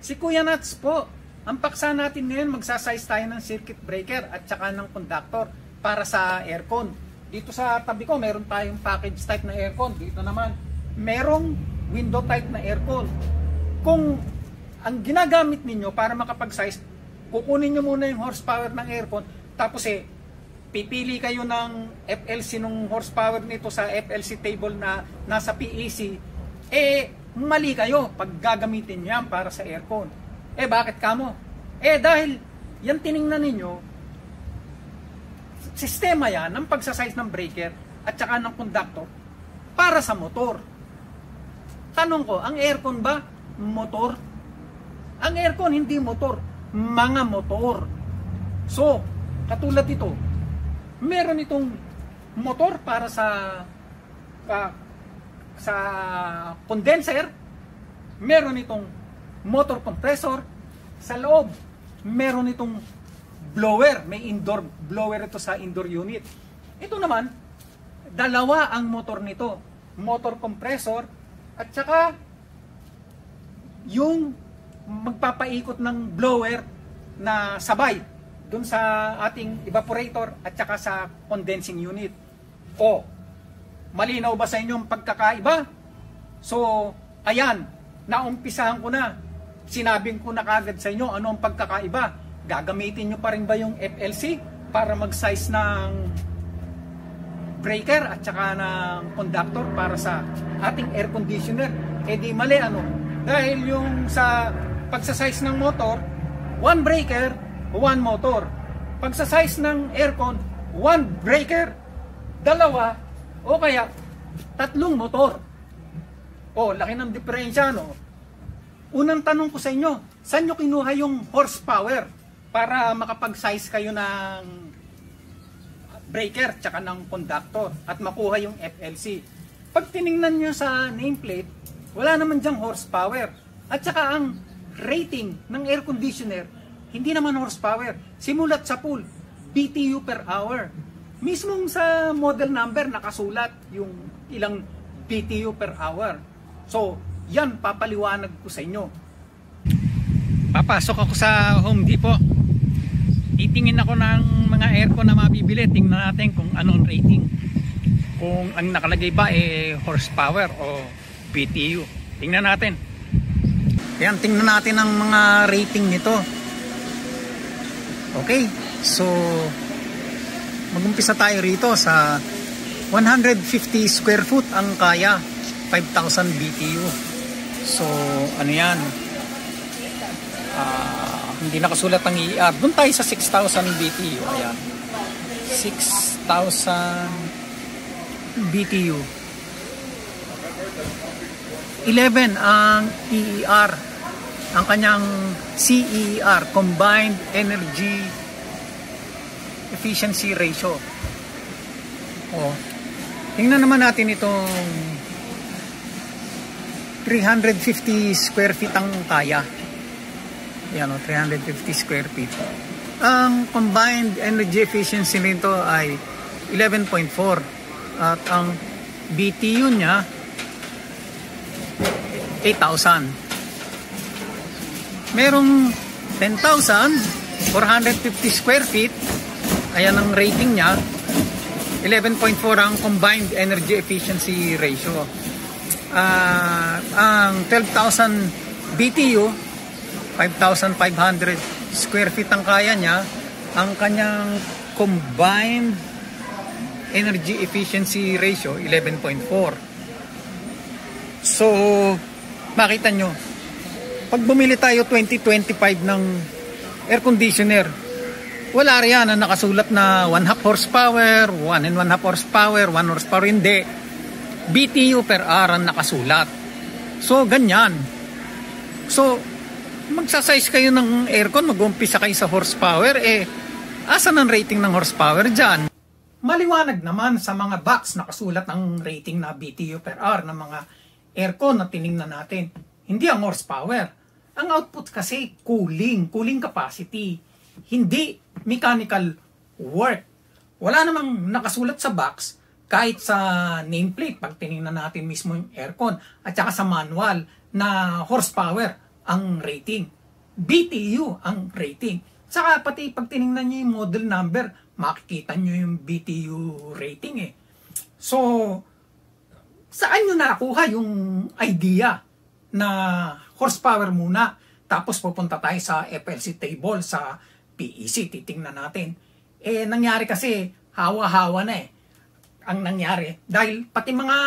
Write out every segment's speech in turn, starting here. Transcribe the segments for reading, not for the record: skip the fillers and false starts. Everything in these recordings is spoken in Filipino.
Si Kuya Nats po. Ang paksa natin ngayon, magsasize tayo ng circuit breaker at saka ng conductor para sa aircon. Dito sa tabi ko, meron tayong package type na aircon. Dito naman, merong window type na aircon. Kung ang ginagamit ninyo para makapag-size, kukunin nyo muna yung horsepower ng aircon, tapos pipili kayo ng FLC nung horsepower nito sa FLC table na nasa PEC, mali kayo pag gagamitin yan para sa aircon. Bakit kamo? Dahil yan tiningnan ninyo, sistema yan ng pagsasize ng breaker at saka ng conductor para sa motor. Tanong ko, ang aircon ba motor? Ang aircon hindi motor, mga motor. So, katulad ito, meron itong motor para sa condenser, meron itong motor compressor, sa loob meron itong blower, may indoor blower ito sa indoor unit. Ito naman, dalawa ang motor nito, motor compressor at saka yung magpapaikot ng blower na sabay dun sa ating evaporator at saka sa condensing unit. Malinaw ba sa inyong pagkakaiba? So, ayan, naumpisahan ko na. Sinabing ko na kagad sa inyo ano ang pagkakaiba. Gagamitin nyo pa rin ba yung FLC para mag-size ng breaker at saka ng conductor para sa ating air conditioner? Di mali ano. Dahil yung sa pagsa-size ng motor, one breaker, one motor. Pagsa-size ng aircon, one breaker, dalawa, o kaya tatlong motor. Laki ng diferensya, no? Unang tanong ko sa inyo, saan nyo kinuha yung horsepower para makapag-size kayo ng breaker tsaka ng conductor at makuha yung FLC? Pag tiningnan nyo sa nameplate, wala naman dyang horsepower. At saka ang rating ng air conditioner, hindi naman horsepower. Simulat sa pool, BTU per hour. Mismong sa model number nakasulat yung ilang BTU per hour. So, yan papaliwanag ko sa inyo. Papasok ako sa Home Depot. Titingin ako ng mga aircon na mabibili. Tingnan natin kung anong rating. Kung ang nakalagay ba horsepower o BTU. Tingnan natin. Yan, tingnan natin ang mga rating nito. Okay, so mag-umpisa tayo rito sa 150 square foot ang kaya, 5,000 BTU. So ano yan, hindi nakasulat ang ER. Doon tayo sa 6,000 BTU. Ayan, 6,000 BTU. 11 ang EER, ang kanyang CER, Combined Energy Efficiency Ratio. Tingnan naman natin itong 350 square feet ang kaya. Yan 350 square feet. Ang combined energy efficiency nito ay 11.4 at ang BTU niya 8,000. Merong 10,450 square feet. Ayan ang rating niya. 11.4 ang combined energy efficiency ratio. Ang 12,000 BTU, 5,500 square feet ang kaya niya. Ang kanyang combined energy efficiency ratio 11.4. So makita nyo, pag bumili tayo 2025 ng air conditioner, wala riyan na nakasulat na 1/2 horsepower, 1 and 1/2 horsepower, 1 horsepower. Hindi, BTU per hour ang nakasulat. So ganyan. So magsasize kayo ng aircon, mag-umpisa kayo sa horsepower, asan ang rating ng horsepower dyan? Maliwanag naman sa mga box nakasulat ang rating na BTU per hour ng mga aircon na tiningnan natin. Hindi ang horsepower. Ang output kasi cooling capacity, hindi mechanical work. Wala namang nakasulat sa box kahit sa nameplate pag tiningnan natin mismo yung aircon at saka sa manual na horsepower. ang rating. BTU ang rating. Saka pati pag tinignan nyo yung model number, makikita nyo yung BTU rating eh. So, saan nyo nakuha yung idea na horsepower muna? Tapos pupunta tayo sa FLC table, sa PEC, titingnan natin. Eh, nangyari kasi, hawa-hawa na eh. Ang nangyari, dahil pati mga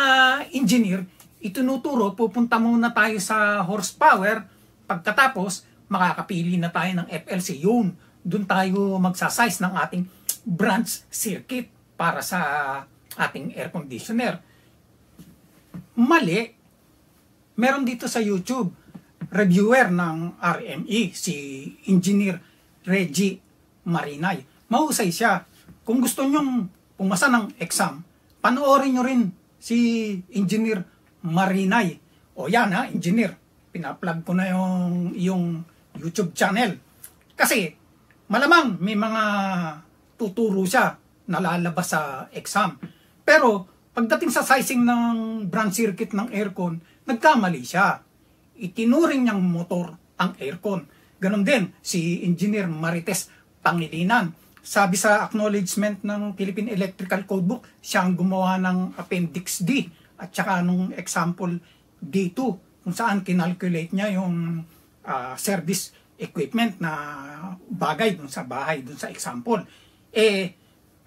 engineer, itinuturo, pupunta muna tayo sa horsepower, pagkatapos, makakapili na tayo ng FLC. Yun, doon tayo magsasize ng ating branch circuit para sa ating air conditioner. Mali. Meron dito sa YouTube, reviewer ng RME, si Engineer Reggie Marinay. Mahusay siya. Kung gusto nyong pumasa ng exam, panoorin nyo rin si Engineer Marinay. O yan ha, Engineer. Pina-plug ko na yung YouTube channel. Kasi malamang may mga tuturo siya na lalabas sa exam. Pero pagdating sa sizing ng branch circuit ng aircon, nagkamali siya. Itinuring niyang motor ang aircon. Ganon din si Engineer Marites Pangilinan. Sabi sa acknowledgement ng Philippine Electrical Codebook, siya ang gumawa ng Appendix D at saka nung example D2 kung saan kinalculate niya yung service equipment na bagay dun sa bahay, dun sa example. Eh,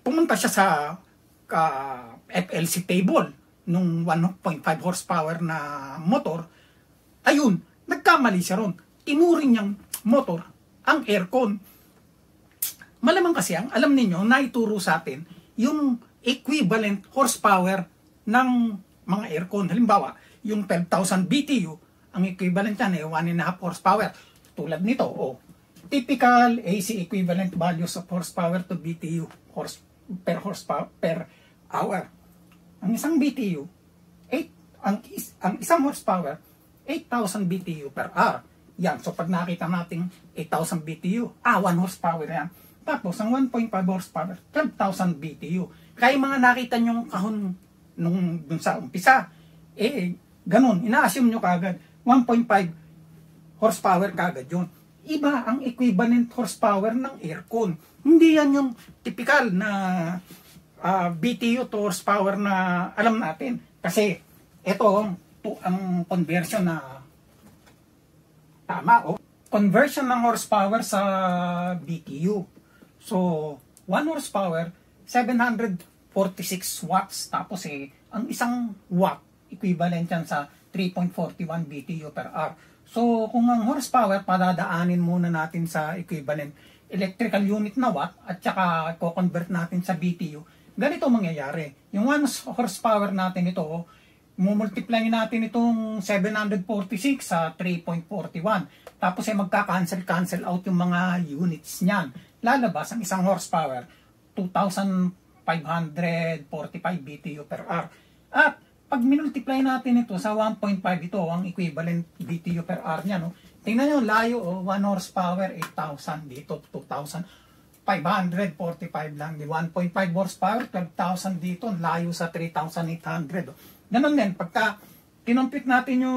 pumunta siya sa FLC table nung 1.5 horsepower na motor. Ayun, nagkamali siya ron. Tinuring niyang motor ang aircon. Malamang kasi ang alam ninyo, naituro sa atin yung equivalent horsepower ng mga aircon. Halimbawa, yung 12,000 BTU, ang equivalent yan ay 1.5 horsepower. Tulad nito, typical AC equivalent values of horsepower to BTU per horsepower per hour. Ang isang BTU, ang isang horsepower, 8,000 BTU per hour. Yan, so pag nakita natin 8,000 BTU, 1 horsepower yan. Tapos, ang 1.5 horsepower, 12,000 BTU. Kaya mga nakita nyo kahon nung dun sa umpisa, ganun, ina-assume nyo kagad, 1.5 horsepower kagad yun. Iba ang equivalent horsepower ng aircon. Hindi yan yung typical na BTU to horsepower na alam natin. Kasi, ito ang conversion na tama. Conversion ng horsepower sa BTU. So, 1 horsepower, 746 watts. Tapos ang isang watt, equivalent yan sa 3.41 BTU per hour. So, kung ang horsepower, padadaanin muna natin sa equivalent electrical unit na watt at saka co-convert natin sa BTU. Ganito mangyayari. Yung 1 horsepower natin ito, mumultiply natin itong 746 sa 3.41. Tapos magka-cancel out yung mga units niyan. Lalabas ang isang horsepower, 2,545 BTU per hour. At pag minultiply natin ito sa 1.5, ito ang equivalent BTU per hour niya. No? Tingnan nyo, layo, 1 horsepower, 8,000 dito, 2,545 lang. 1.5 horsepower, 12,000 dito, layo sa 3,800. Ganun din, pagka kinompute natin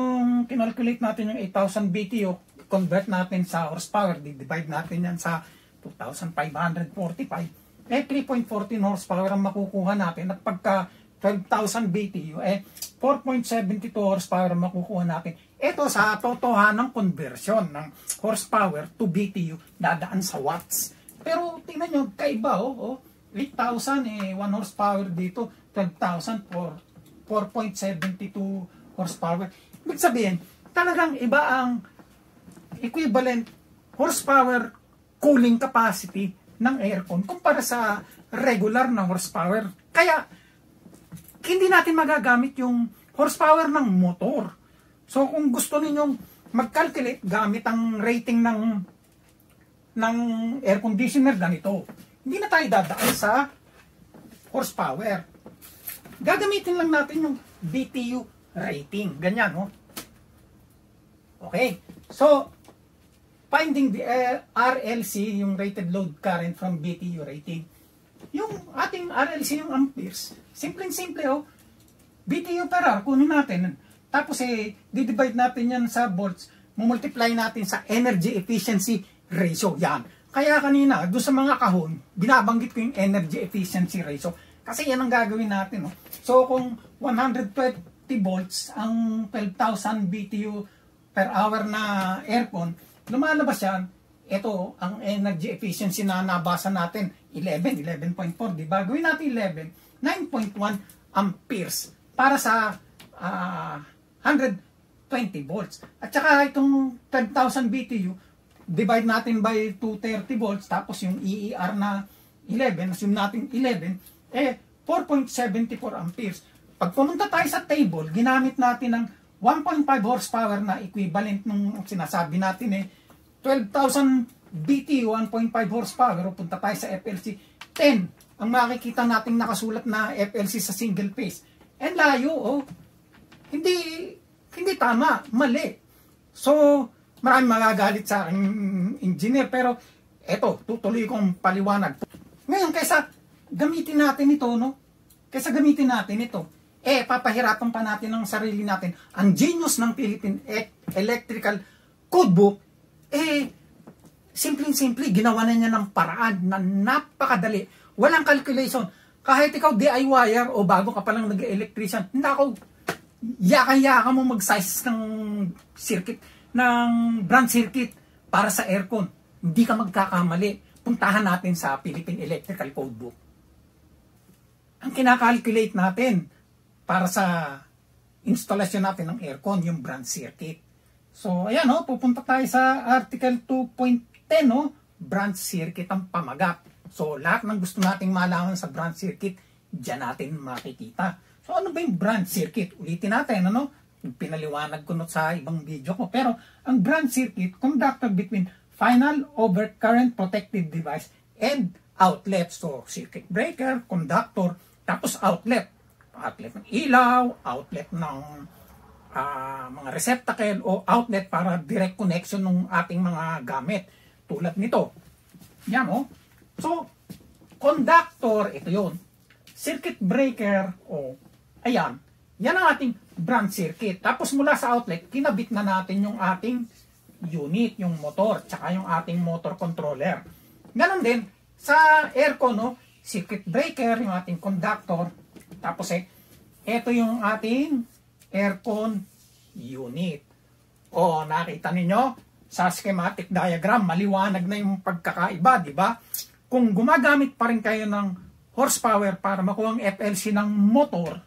kinalculate natin yung 8,000 BTU, convert natin sa horsepower, divide natin yan sa 2,545, 3.14 horsepower ang makukuha natin. At pagka 12,000 BTU, 4.72 horsepower ang makukuha natin. Ito sa totohanang conversion ng horsepower to BTU, dadaan sa watts. Pero tingnan nyo, kaiba 8,000, 1 horsepower dito, 12,000 for 4.72 horsepower. Ibig sabihin, talagang iba ang equivalent horsepower cooling capacity ng aircon kumpara sa regular na horsepower. Kaya, hindi natin magagamit yung horsepower ng motor. So, kung gusto ninyong mag-calculate gamit ang rating ng air conditioner, ganito. Hindi na tayo dadaan sa horsepower. Gagamitin lang natin yung BTU rating. Ganyan, no? Okay. So, finding the RLC, yung rated load current from BTU rating. Yung ating RLC, yung amperes, simple-simple, BTU per hour, kunin natin. Tapos, di-divide natin yan sa volts. mumultiply natin sa energy efficiency ratio. Yan. Kaya kanina, doon sa mga kahon, binabanggit ko yung energy efficiency ratio. Kasi yan ang gagawin natin. No? So, kung 120 volts ang 12,000 BTU per hour na aircon, lumalabas yan. Ito, ang energy efficiency na nabasa natin, 11.4. Diba? Gawin natin 11, 9.1 amperes para sa 120 volts. At saka itong 10,000 BTU, divide natin by 230 volts, tapos yung EER na 11, assume natin 11, 4.74 amperes. Pag pumunta tayo sa table, ginamit natin ng 1.5 horsepower na equivalent nung sinasabi natin 12,000 BTU, 1.5 horsepower, punta tayo sa FLC, 10 ang makikita nating nakasulat na FLC sa single phase. And layo, hindi tama, mali. So, maraming magagalit sa aking engineer, pero eto, tutuloy kong paliwanag. Ngayon, kaysa gamitin natin ito, papahirapan pa natin ang sarili natin. Ang genius ng Philippine Electrical Codebook, simple, ginawa na niya ng paraan na napakadali. Walang calculation. Kahit ikaw DIYer o bago ka palang nag-electrician, yaka-yaka mo mag-size ng circuit, ng branch circuit para sa aircon. Hindi ka magkakamali. Puntahan natin sa Philippine Electrical Codebook. Ang kinakalculate natin para sa installation natin ng aircon, yung branch circuit. So, ayan, pupunta tayo sa Article 2.10, branch circuit ang pamagat. So, lahat ng gusto nating malaman sa branch circuit, dyan natin makikita. So, ano ba yung branch circuit? Ulitin natin, pinaliwanag ko sa ibang video ko. Pero, ang branch circuit, conductor between final overcurrent protective device and outlet. So, circuit breaker, conductor, tapos outlet. Outlet ng ilaw, outlet ng mga receptacle o outlet para direct connection ng ating mga gamit. Tulad nito. Yan, So, conductor, ito yun. Circuit breaker, ayan. Yan ang ating branch circuit. Tapos mula sa outlet, kinabit na natin yung ating unit, yung motor, tsaka yung ating motor controller. Ganon din, sa aircon, circuit breaker, yung ating conductor. Tapos ito yung ating aircon unit. Nakita ninyo sa schematic diagram, maliwanag na yung pagkakaiba, di ba? Kung gumagamit pa rin kayo ng horsepower para makuha ang FLC ng motor,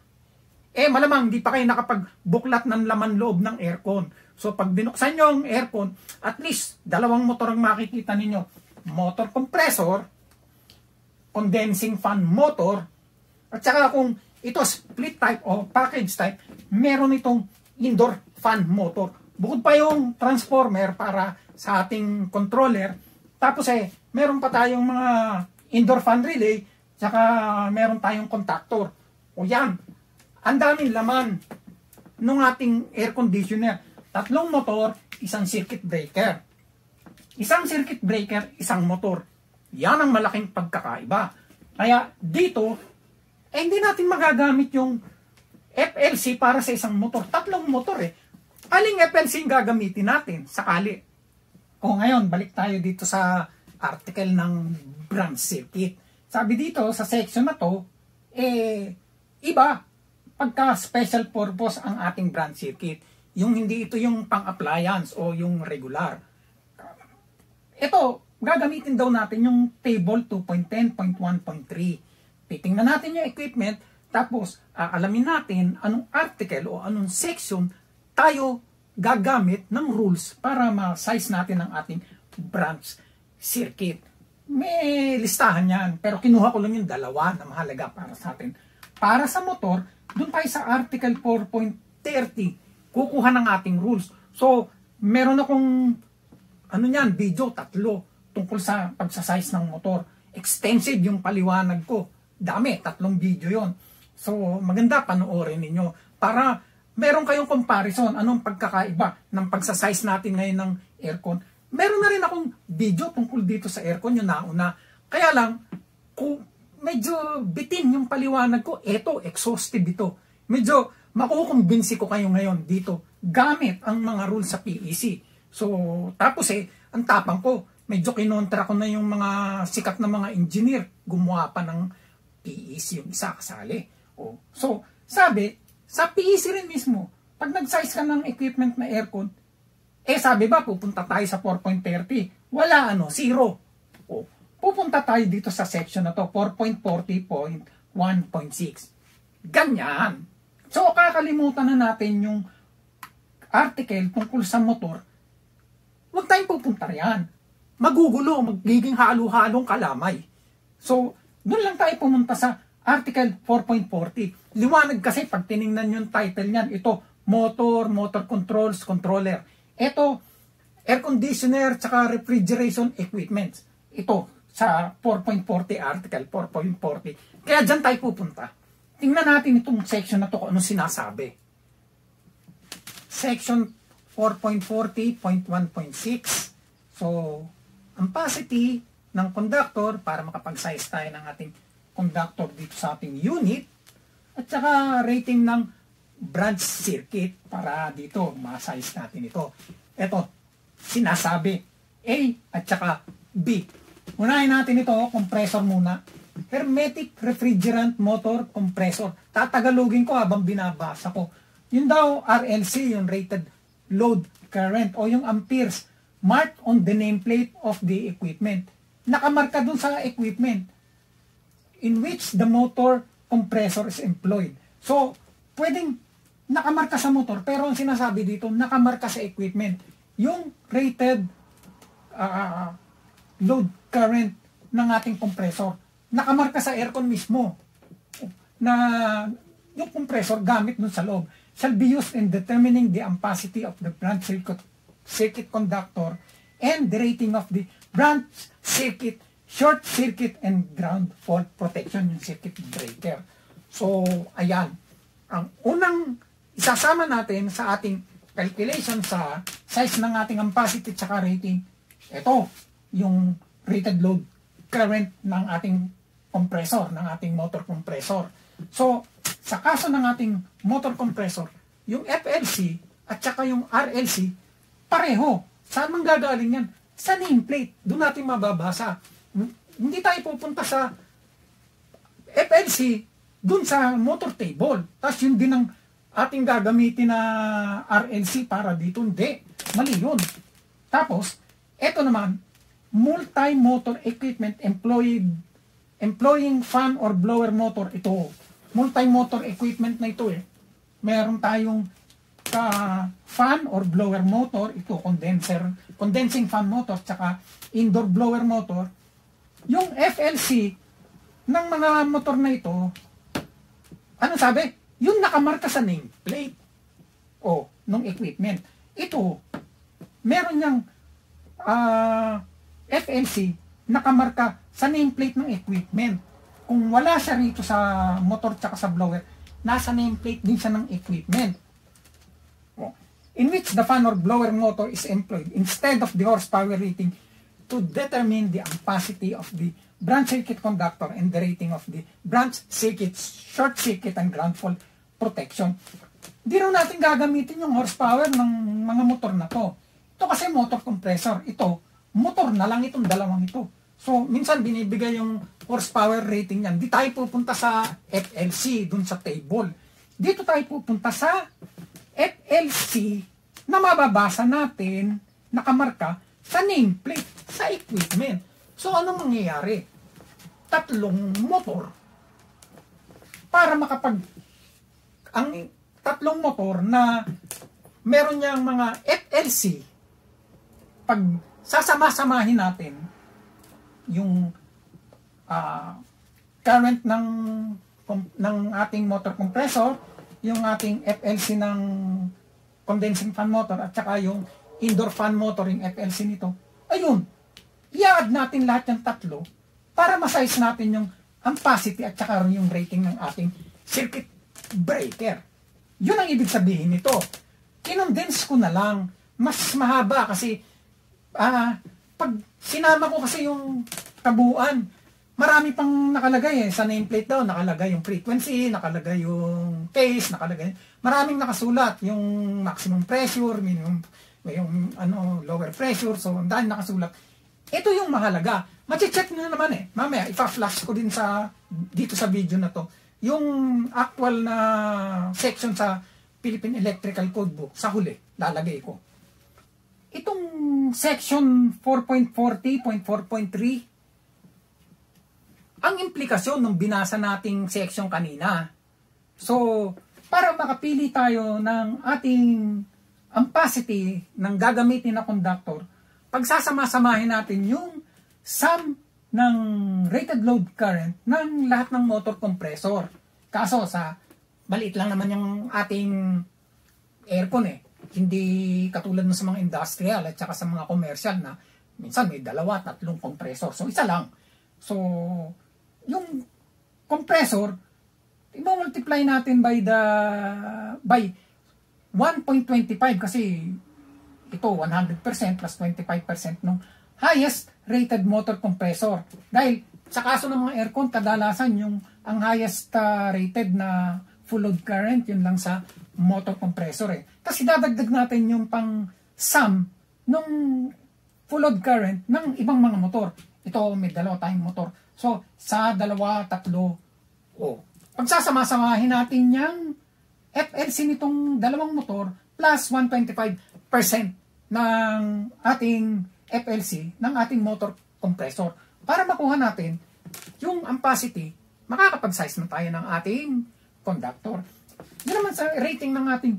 malamang di pa kayo nakapagbuklat ng laman loob ng aircon. So pag binuksan nyo ang aircon, at least dalawang motor ang makikita ninyo. Motor compressor, condensing fan motor, at saka kung ito split type o package type, meron itong indoor fan motor. Bukod pa yung transformer para sa ating controller. Tapos meron pa tayong mga indoor fan relay, saka meron tayong contactor. Yan, ang daming laman ng ating air conditioner. 3 motor, isang circuit breaker. Isang circuit breaker, isang motor. Yan ang malaking pagkakaiba. Kaya dito, hindi natin magagamit yung FLC para sa isang motor. 3 motor Aling FLC yung gagamitin natin sakali? Ngayon, balik tayo dito sa article ng branch circuit. Sabi dito sa section na to, iba pagka special purpose ang ating branch circuit. Yung hindi ito yung pang-appliance o yung regular. Ito, gagamitin daw natin yung table 2.10.1.3. Titingnan natin yung equipment, tapos alamin natin anong article o anong section tayo gagamit ng rules para ma-size natin ang ating branch circuit. May listahan yan, pero kinuha ko lang yung 2 na mahalaga para sa atin. Para sa motor, dun tayo sa article 4.30, kukuha ng ating rules. So, meron akong video, 3 tungkol sa pagsasize ng motor. Extensive yung paliwanag ko. Dami, 3 video yon. So, maganda panoorin ninyo para meron kayong comparison. Anong pagkakaiba ng pagsasize natin ngayon ng aircon. Meron na rin akong video tungkol dito sa aircon, yung nauna. Kaya lang, kung medyo bitin yung paliwanag ko, exhaustive ito. Medyo makukumbinsi ko kayo ngayon dito gamit ang mga rules sa PEC. So, tapos ang tapang ko, medyo kinontra ko na yung mga sikat na mga engineer. Gumawa pa ng PEC yung isa kasali. So, sabi, sa PEC rin mismo, pag nag-size ka ng equipment na aircon, sabi ba, pupunta tayo sa 4.30. Wala, zero. Pupunta tayo dito sa section na to, 4.40.1.6. Ganyan. So, kakalimutan na natin yung article tungkol sa motor. Huwag tayong pupunta riyan. Magugulo, magiging halo-halong kalamay. So, doon lang tayo pumunta sa article 4.40. Liwanag kasi pag tiningnan yung title niyan, ito, motor controls, controller. Ito, air conditioner, tsaka refrigeration equipment. Ito, sa 4.40 article, 4.40. Kaya dyan tayo pupunta. Tingnan natin itong section na to kung anong sinasabi. Section 4.40.1.6. So, ampacity ng conductor para makapag-size tayo ng ating conductor dito sa ating unit. At saka rating ng branch circuit para dito ma-size natin ito. Ito, sinasabi A at saka B. Unahin natin ito, compressor muna. Hermetic refrigerant motor compressor. Tatagalogin ko habang binabasa ko. Yun daw RLC, yung rated load current o yung amperes marked on the nameplate of the equipment. Nakamarka dun sa equipment in which the motor compressor is employed. So, pwedeng nakamarka sa motor pero ang sinasabi dito, nakamarka sa equipment. Yung rated load current ng ating compressor. Nakamarka sa aircon mismo na yung compressor gamit dun sa loob shall be used in determining the ampacity of the branch circuit conductor and the rating of the branch circuit, short circuit, and ground fault protection, yung circuit breaker. So, ayan. Ang unang isasama natin sa ating calculation sa size ng ating ampacity at rating, ito, yung rated load current ng ating compressor, ng ating motor compressor. So, sa kaso ng ating motor compressor, yung FLC at saka yung RLC, pareho. Saan man gagaling yan? Sa nameplate. Doon natin mababasa. Hindi tayo pupunta sa FLC, doon sa motor table. Tapos yun din ang ating gagamitin na RLC para dito. Hindi. Mali yun. Tapos, eto naman, multi-motor equipment employing fan or blower motor. Ito, multi-motor equipment na ito meron tayong fan or blower motor, ito condensing fan motor, tsaka indoor blower motor. Yung FLC ng mga motor na ito, ano sabi? Yung nakamarka sa nameplate ng equipment. Ito, meron niyang FLC nakamarka sa nameplate ng equipment. Kung wala siya rito sa motor tsaka sa blower, nasa nameplate din siya ng equipment. In which the fan or blower motor is employed instead of the horsepower rating to determine the ampacity of the branch circuit conductor and the rating of the branch circuit, short circuit, and ground fault protection. Hindi rin natin gagamitin yung horsepower ng mga motor na to. Ito kasi motor compressor. Ito, motor na lang itong dalawang ito. So, minsan binibigay yung horsepower rating niyan. Di tayo pupunta sa FLC, dun sa table. Dito tayo pupunta sa FLC na mababasa natin, nakamarka, sa nameplate, sa equipment. So, ano mangyayari? Tatlong motor. Para ang tatlong motor na meron niyang mga FLC, pag sasama-samahin natin, yung current ng ating motor compressor, yung ating FLC ng condensing fan motor, at saka yung indoor fan motor, yung FLC nito, ayun, i-add natin lahat yung tatlo para ma-size natin yung ampacity at saka yung rating ng ating circuit breaker. Yun ang ibig sabihin nito. Kinondense ko na lang, mas mahaba kasi pag sinama ko kasi yung kabuuan, marami pang nakalagay sa nameplate daw, nakalagay yung frequency, nakalagay yung phase, nakalagay, maraming nakasulat, yung maximum pressure, minimum yung lower pressure, so ang dahil nakasulat. Ito yung mahalaga. Mache-check nyo naman mamaya ipa-flash ko din dito sa video na to yung actual na section sa Philippine Electrical Codebook. Sa huli lalagay ko itong section 4.40.4.3, ang implikasyon ng binasa nating section kanina. So para makapili tayo ng ating ampacity ng gagamitin na conductor, pagsasama-samahin natin yung sum ng rated load current ng lahat ng motor compressor. Kaso maliit lang naman yung ating aircon Hindi katulad ng sa mga industrial at saka sa mga commercial na minsan may 2, 3 compressor. So isa lang. So yung compressor, i-multiply natin by 1.25 kasi ito 100% plus 25% ng highest rated motor compressor. Dahil sa kaso ng mga aircon, kadalasan ang highest rated na full load current, yun lang sa motor compressor Tapos idadagdag natin yung pang sum ng full load current ng ibang mga motor. Ito may 2 tayong motor. So sa 2, 3, pagsasama-samahin natin yung FLC nitong 2 motor plus 125% ng ating FLC ng ating motor compressor para makuha natin yung ampacity, makakapag-size na tayo ng ating conductor. Yun naman sa rating ng ating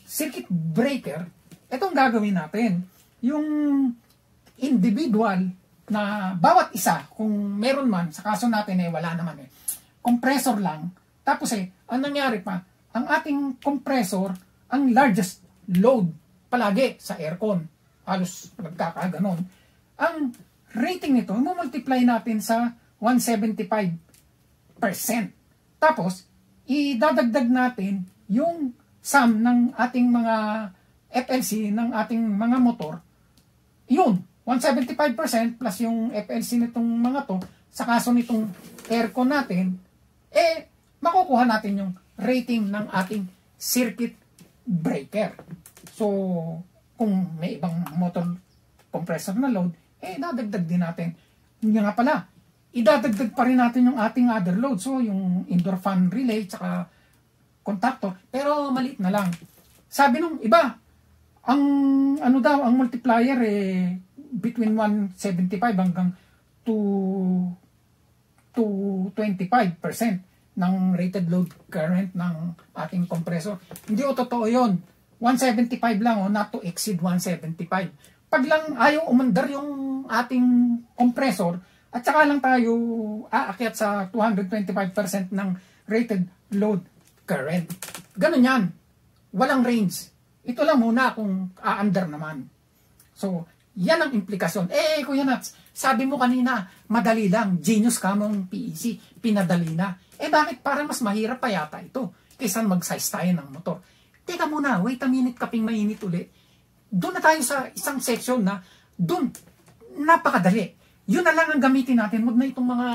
circuit breaker, itong gagawin natin. Yung individual na bawat isa, kung meron man, sa kaso natin wala naman compressor lang. Tapos ang nangyari pa, ang ating compressor, ang largest load palagi sa aircon. Halos nagkakaganon. Ang rating nito, multiply natin sa 175%. Tapos, idadagdag natin yung sum ng ating mga FLC ng ating mga motor. Yun, 175% plus yung FLC nitong mga to, sa kaso nitong aircon natin, makukuha natin yung rating ng ating circuit breaker. So, kung may ibang motor compressor na load, dadagdag din natin. Hindi nga pala, idadagdag pa rin natin yung ating other load. So, yung indoor fan relay, tsaka contactor, pero maliit na lang. Sabi nung iba, ang multiplier between 175 hanggang 25% ng rated load current ng ating compressor. Hindi totoo yun. 175 lang not to exceed 175. Pag lang ayaw umandar yung ating compressor at saka lang tayo aakyat sa 225% ng rated load current. Ganun yan. Walang range. Ito lang muna kung aandar naman. So, yan ang implikasyon. Kuya Nats, sabi mo kanina, madali lang. Genius ka mong PEC. Pinadali na. Bakit parang mas mahirap pa yata ito kaysa mag-size tayo ng motor? Teka muna, wait a minute, kaping mainit uli. Doon na tayo sa isang section na doon, napakadali. Yun na lang ang gamitin natin. Huwag na itong mga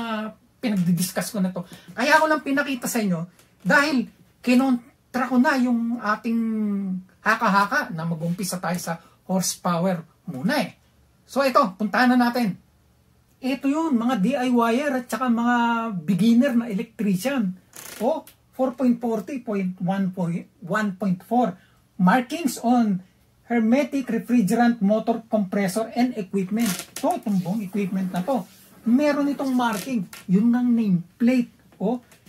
pinagdidiscuss ko na to. Kaya ako lang pinakita sa inyo dahil kinontra ko na yung ating haka-haka na mag-umpisa tayo sa horsepower muna So ito, puntahan na natin. Ito yun, mga DIYer at saka mga beginner na electrician. 4.40.1.4 markings on hermetic refrigerant motor compressor and equipment. Itong buong equipment na to, meron itong marking. Yun ng nameplate.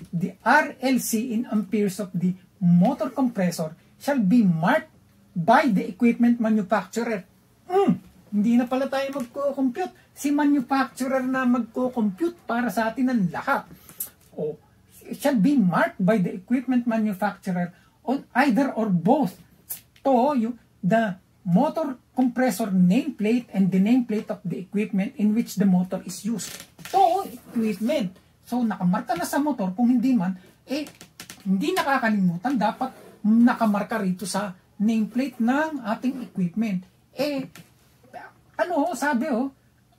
The RLC in amperes of the motor compressor shall be marked by the equipment manufacturer. Hindi na pala tayo magko-compute. Si manufacturer na magko-compute para sa atin ang lahat. It shall be marked by the equipment manufacturer on either or both the motor compressor nameplate and the nameplate of the equipment in which the motor is used. Equipment. So, nakamarka na sa motor. Kung hindi man, hindi nakakalimutan. Dapat nakamarka rito sa nameplate ng ating equipment. Sabi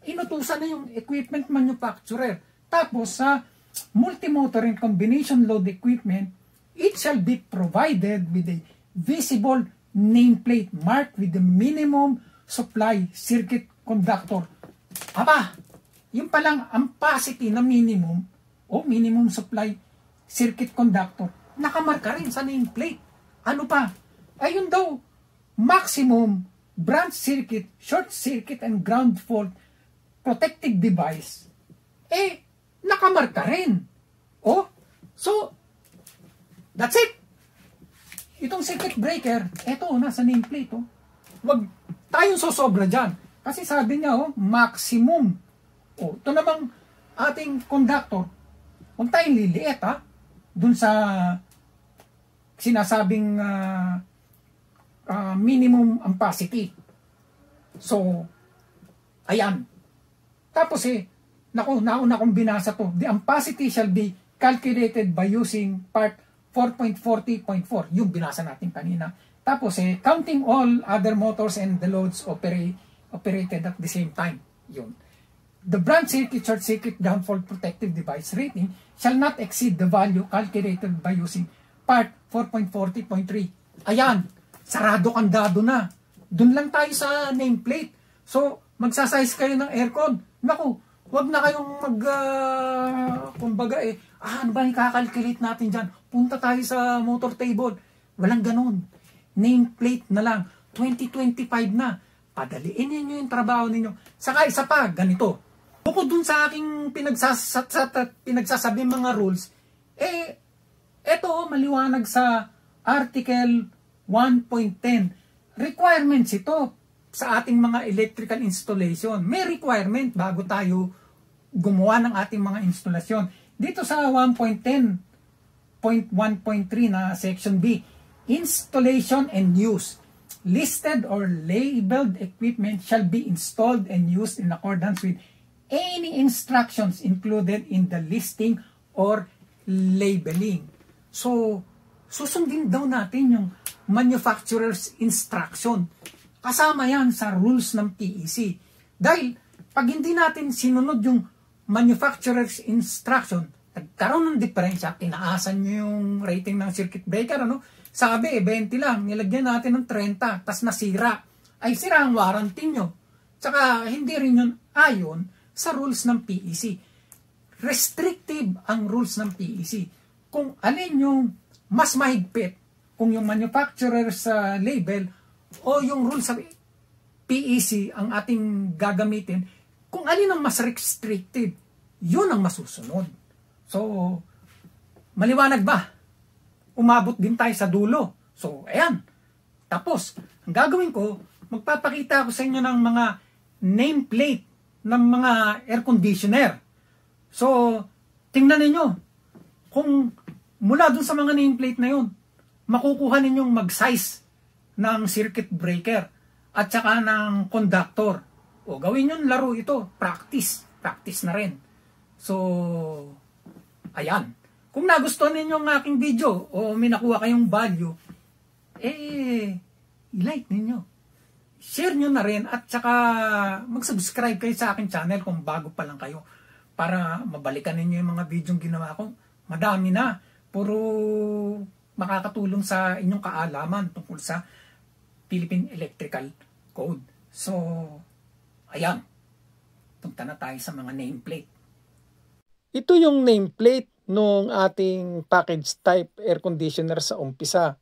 inutusan na yung equipment manufacturer. Tapos, sa multimotor and combination load equipment, it shall be provided with a visible nameplate marked with the minimum supply circuit conductor. Aba, yung palang ampacity na minimum o minimum supply circuit conductor, nakamarka rin sa nameplate. Ano pa? Ayun daw, maximum branch circuit, short circuit, and ground fault protective device, nakamarka rin. Oh, so, that's it. Itong circuit breaker, eto, nasa nameplate, oh. Wag tayong sosobra dyan. Kasi sabi niya, oh, maximum. Oh, ito namang ating conductor, huwag tayong liliit, ha, dun sa sinasabing minimum ampacity. So, ayan. Tapos nauna kong binasa to. The ampacity shall be calculated by using part 4.40.4. Yung binasa natin kanina. Tapos counting all other motors and the loads operated at the same time. Yun. The branch circuit, short circuit, ground fault protective device rating shall not exceed the value calculated by using part 4.40.3. Ayan. Sarado kandado na. Doon lang tayo sa nameplate. So, magsasize kayo ng aircon. Naku, wag na kayong kumbaga ano ba yung kakalculate natin dyan? Punta tayo sa motor table. Walang ganun. Nameplate na lang. 2025 na. Padaliin ninyo yung trabaho ninyo. Saka isa pa, ganito. Bukod dun sa aking pinagsasabi mga rules, eto maliwanag sa Article 1.10. Requirements ito sa ating mga electrical installation. May requirement bago tayo gumawa ng ating mga instalasyon. Dito sa 1.10.1.3 na section B, installation and use. Listed or labeled equipment shall be installed and used in accordance with any instructions included in the listing or labeling. So, susundin daw natin yung manufacturer's instruction. Kasama yan sa rules ng PEC. Dahil, pag hindi natin sinunod yung manufacturer's instruction, nagkaroon ng diferensya, tinaasan nyo yung rating ng circuit breaker, ano? Sabi, 20 lang, nilagyan natin ng 30, tas nasira. Ay, sira ang warranty nyo. Tsaka, hindi rin yun ayon sa rules ng PEC. Restrictive ang rules ng PEC. Kung alin yung mas mahigpit, kung yung manufacturer's label o yung rules sa PEC ang ating gagamitin, kung alin ang mas restricted, yun ang masusunod. So, maliwanag ba? Umabot din tayo sa dulo. So, ayan. Tapos, ang gagawin ko, magpapakita ako sa inyo ng mga nameplate ng mga air conditioner. So, tingnan ninyo. Kung mula dun sa mga nameplate na yun, makukuha ninyong mag-size ng circuit breaker at saka ng conductor. O gawin yun, laro ito. Practice. Practice na rin. So, ayan. Kung nagustuhan ninyo ang aking video o may nakuha kayong value, i-like ninyo. Share nyo na rin at saka mag-subscribe kayo sa aking channel kung bago pa lang kayo para mabalikan ninyo yung mga video ginawa ko. Madami na. Puro makakatulong sa inyong kaalaman tungkol sa Philippine Electrical Code. So, ayan. Punta na tayo sa mga nameplate. Ito yung nameplate nung ating package type air conditioner sa umpisa.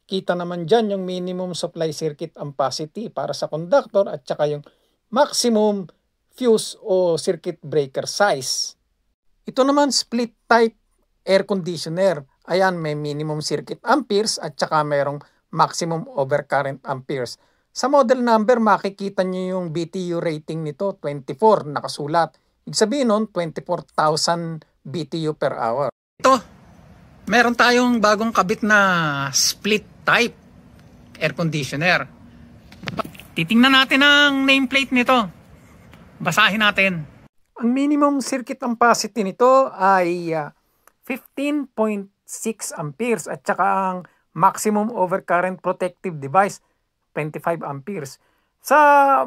Kita naman dyan yung minimum supply circuit ampacity para sa conductor at saka yung maximum fuse o circuit breaker size. Ito naman split type air conditioner. Ayan, may minimum circuit amperes at saka mayroong maximum overcurrent amperes. Sa model number, makikita nyo yung BTU rating nito, 24, nakasulat. Ibig sabihin nun, 24,000 BTU per hour. Ito, meron tayong bagong kabit na split type air conditioner. Titingnan natin ang nameplate nito. Basahin natin. Ang minimum circuit ampacity nito ay 15.6 amperes at saka ang maximum overcurrent protective device 25 amperes. Sa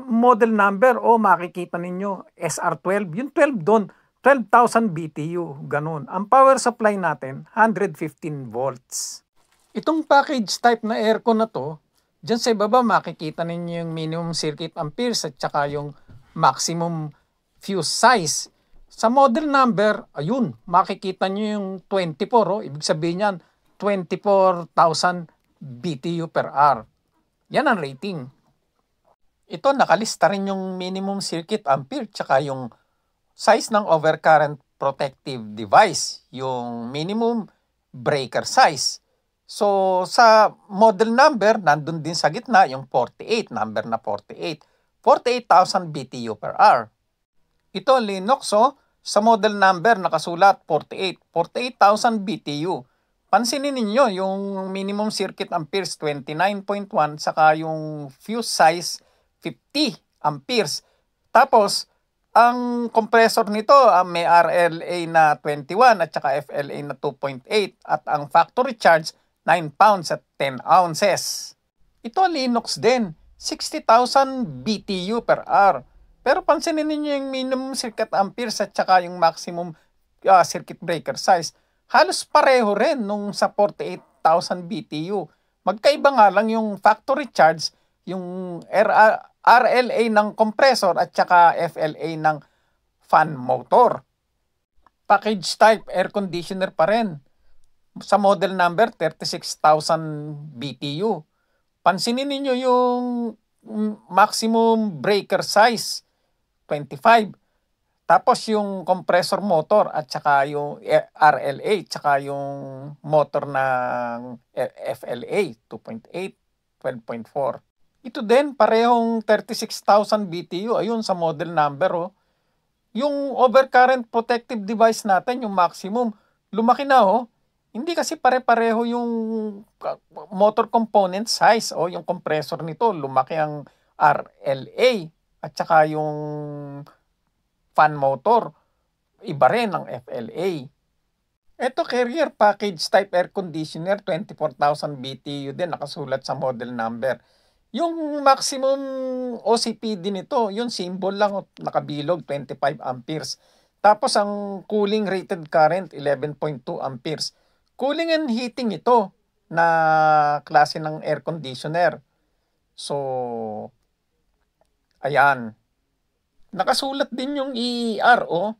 model number makikita ninyo SR12, yung 12 doon 12,000 BTU, ganun. Ang power supply natin 115 volts. Itong package type na aircon na to, Diyan sa ibaba makikita ninyo yung minimum circuit amperes at saka yung maximum fuse size. Sa model number, ayun, makikita nyo yung 24, oh, ibig sabihin yan, 24,000 BTU per hour. Yan ang rating. Ito, nakalista rin yung minimum circuit ampere tsaka yung size ng overcurrent protective device, yung minimum breaker size. So, sa model number, nandun din sa gitna yung 48, number na 48. 48,000 BTU per hour. Ito, Linux, oh, sa model number nakasulat 48, 48,000 BTU. Pansinin ninyo yung minimum circuit amperes 29.1 saka yung fuse size 50 amperes. Tapos, ang compressor nito may RLA na 21 at saka FLA na 2.8 at ang factory charge 9 pounds at 10 ounces. Ito Linux din, 60,000 BTU per hour. Pero pansinin niyo yung minimum circuit amperes at saka yung maximum circuit breaker size. Halos pareho rin nung sa 48,000 BTU. Magkaiba nga lang yung factory charge, yung RLA ng compressor at saka FLA ng fan motor. Package type, air conditioner pa rin. Sa model number, 36,000 BTU. Pansinin niyo yung maximum breaker size, 25. Tapos yung compressor motor at saka yung RLA, saka yung motor ng FLA, 2.8, 12.4. Ito din, parehong 36,000 BTU. Ayun, sa model number, oh. Yung overcurrent protective device natin, yung maximum, lumaki na, oh. Hindi kasi pare-pareho yung motor component size, oh. Yung compressor nito, lumaki ang RLA at saka yung fan motor, iba rin ang FLA. Ito, carrier package type air conditioner, 24,000 BTU din, nakasulat sa model number. Yung maximum OCPD nito, yung symbol lang, nakabilog, 25 amperes. Tapos ang cooling rated current, 11.2 amperes. Cooling and heating ito na klase ng air conditioner. So, ayan. Nakasulat din yung EER, oh.